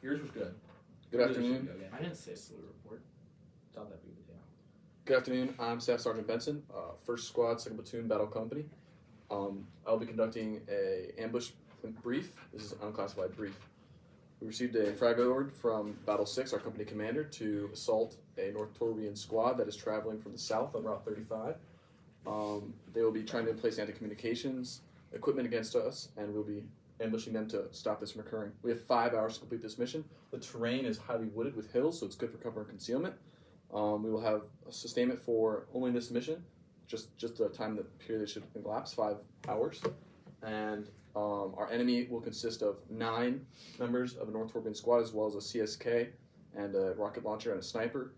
Yours was good. Good afternoon. I didn't say salute report. Thought that'd be the deal. Good afternoon. I'm Staff Sergeant Benson, 1st Squad, 2nd Platoon, Battle Company. I'll be conducting a ambush brief. This is an unclassified brief. We received a frag order from Battle 6, our company commander, to assault a North Torbian squad that is traveling from the south on Route 35. They will be trying to place anti-communications equipment against us, and we'll be ambushing them to stop this from occurring. We have 5 hours to complete this mission. The terrain is highly wooded with hills, so it's good for cover and concealment. We will have a sustainment for only this mission, just the time that period should elapse, 5 hours. And our enemy will consist of 9 members of a North Torbian squad, as well as a CSK and a rocket launcher and a sniper,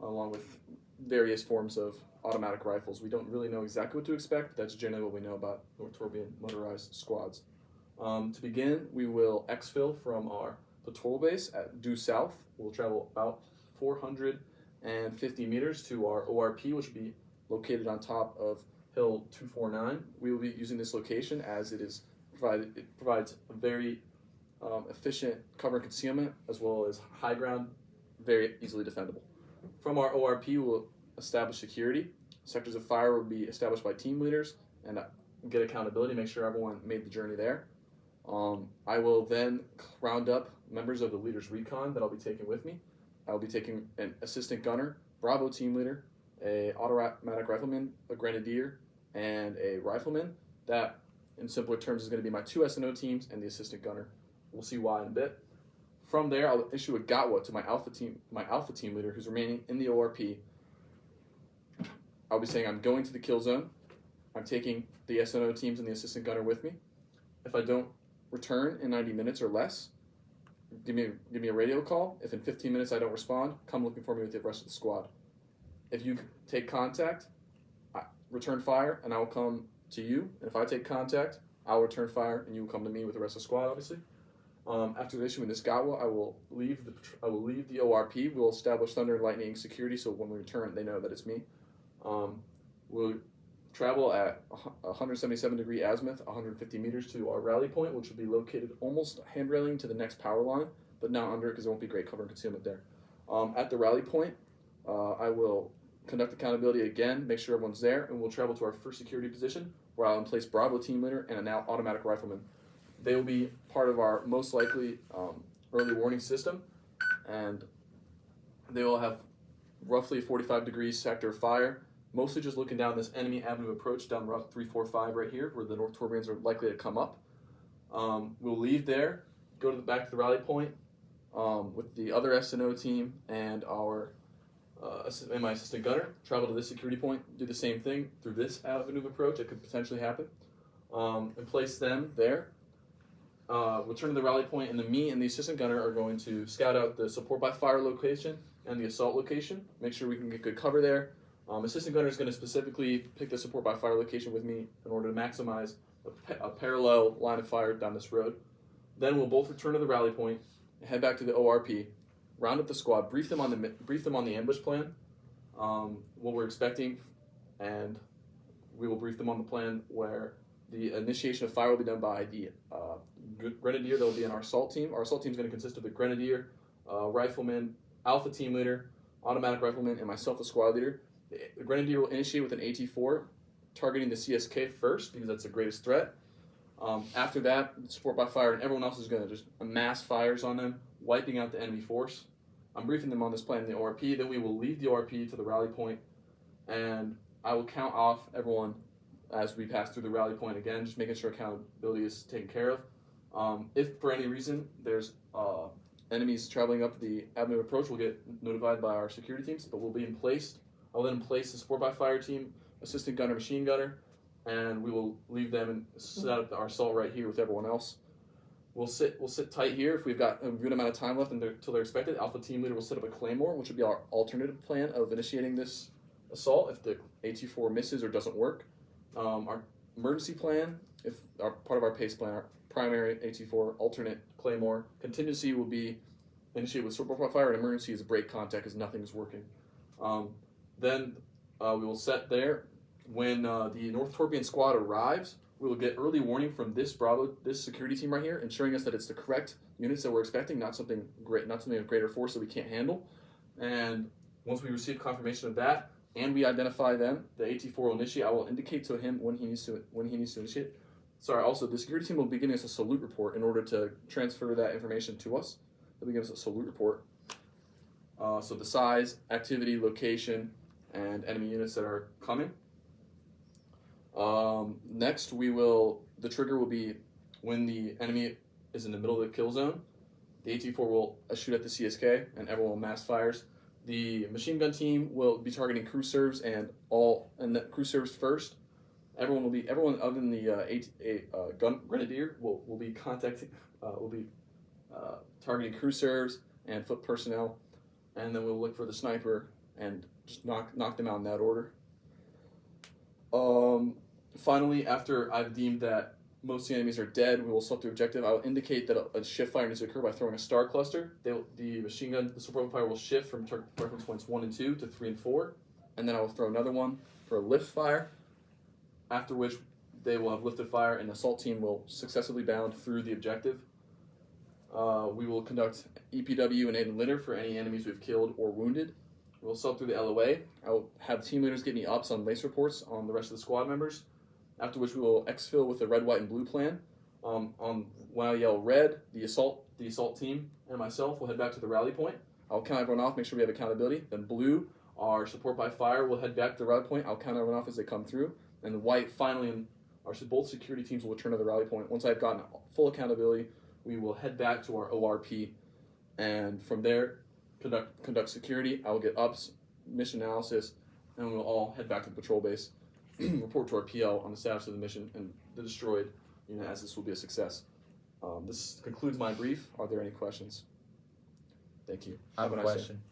along with various forms of automatic rifles. We don't really know exactly what to expect, but that's generally what we know about North Torbian motorized squads. To begin, we will exfil from our patrol base at due south. We'll travel about 450 meters to our ORP, which will be located on top of Hill 249. We will be using this location as it provides a very efficient cover and concealment, as well as high ground, very easily defendable. From our ORP, we'll establish security. Sectors of fire will be established by team leaders and get accountability, make sure everyone made the journey there. I will then round up members of the leader's recon that I'll be taking with me. I'll be taking an assistant gunner, Bravo team leader, a automatic rifleman, a grenadier, and a rifleman. That, in simpler terms, is going to be my 2 S&O teams and the assistant gunner. We'll see why in a bit. From there, I'll issue a GATWA to my alpha team leader, who's remaining in the ORP. I'll be saying I'm going to the kill zone. I'm taking the S&O teams and the assistant gunner with me. If I don't return in 90 minutes or less, give me a radio call. If in 15 minutes I don't respond, come looking for me with the rest of the squad. If you take contact, return fire, and I will come to you. And if I take contact, I'll return fire, and you will come to me with the rest of the squad, obviously. After issuing this GATWA, I will leave the ORP. We'll establish thunder and lightning security, so when we return, they know that it's me. We'll travel at 177 degree azimuth, 150 meters to our rally point, which will be located almost handrailing to the next power line, but not under it because there won't be great cover and concealment there. At the rally point, I will conduct accountability again, make sure everyone's there, and we'll travel to our first security position, where I'll place Bravo team leader and a now automatic rifleman. They will be part of our most likely early warning system, and they will have roughly 45 degrees sector of fire, mostly just looking down this enemy avenue approach down Route 345 right here, where the North Torbians are likely to come up. We'll leave there, go to back to the rally point with the other S&O team and my assistant gunner, travel to this security point, do the same thing through this avenue of approach that could potentially happen, and place them there. Return to the rally point, and then me and the assistant gunner are going to scout out the support by fire location and the assault location, make sure we can get good cover there. Assistant gunner is going to specifically pick the support by fire location with me in order to maximize a parallel line of fire down this road. Then we'll both return to the rally point, head back to the ORP, round up the squad, brief them on the ambush plan, what we're expecting, and we will brief them on the plan where the initiation of fire will be done by the grenadier that will be in our assault team. Our assault team is going to consist of a grenadier, rifleman, alpha team leader, automatic rifleman, and myself, the squad leader. The grenadier will initiate with an AT-4, targeting the CSK first because that's the greatest threat. After that, support by fire and everyone else is going to just amass fires on them, wiping out the enemy force. I'm briefing them on this plan in the ORP. Then we will leave the ORP to the rally point, and I will count off everyone as we pass through the rally point again, just making sure accountability is taken care of. If for any reason there's enemies traveling up the avenue of approach, we'll get notified by our security teams, but we'll be in place. I'll then place the support by fire team, assistant gunner, machine gunner, and we will leave them and set up our assault right here with everyone else. We'll sit tight here. If we've got a good amount of time left until they're expected, alpha team leader will set up a claymore, which would be our alternative plan of initiating this assault if the AT-4 misses or doesn't work. Our emergency plan, if our part of our pace plan, our primary AT-4 alternate claymore contingency will be initiate with support by fire, and emergency is break contact because nothing is working. Then we will set there. When the North Torbian squad arrives, we will get early warning from this security team right here, ensuring us that it's the correct units that we're expecting, not something of greater force that we can't handle. And once we receive confirmation of that, and we identify them, the AT4 will initiate. I will indicate to him when he needs to initiate. Sorry. Also, the security team will be giving us a salute report in order to transfer that information to us. They'll be giving us a salute report. So the size, activity, location, and enemy units that are coming. Next, the trigger will be when the enemy is in the middle of the kill zone. The AT4 will shoot at the CSK, and everyone will mass fires. The machine gun team will be targeting crew serves and the crew serves first. Everyone other than the gun grenadier will be targeting crew serves and foot personnel, and then we'll look for the sniper and just knock them out in that order. Finally, after I've deemed that most of the enemies are dead, we will select the objective. I will indicate that a shift fire needs to occur by throwing a star cluster. The machine gun, the support fire will shift from reference points 1 and 2 to 3 and 4, and then I will throw another one for a lift fire, after which they will have lifted fire and the assault team will successively bound through the objective. We will conduct EPW and aid and litter for any enemies we've killed or wounded. We'll sell through the LOA. I will have team leaders get me ups on lace reports on the rest of the squad members, after which we will exfil with the red, white, and blue plan. When I yell red, the assault team and myself will head back to the rally point. I'll count everyone off, make sure we have accountability. Then blue, our support by fire, will head back to the rally point. I'll count everyone off as they come through. And white, finally, both security teams will return to the rally point. Once I've gotten full accountability, we will head back to our ORP, and from there, conduct security. I will get ups, mission analysis, and we'll all head back to the patrol base, report to our PL on the status of the mission and the destroyed unit, as this will be a success. This concludes my brief. Are there any questions? Thank you. I have a nice day. question.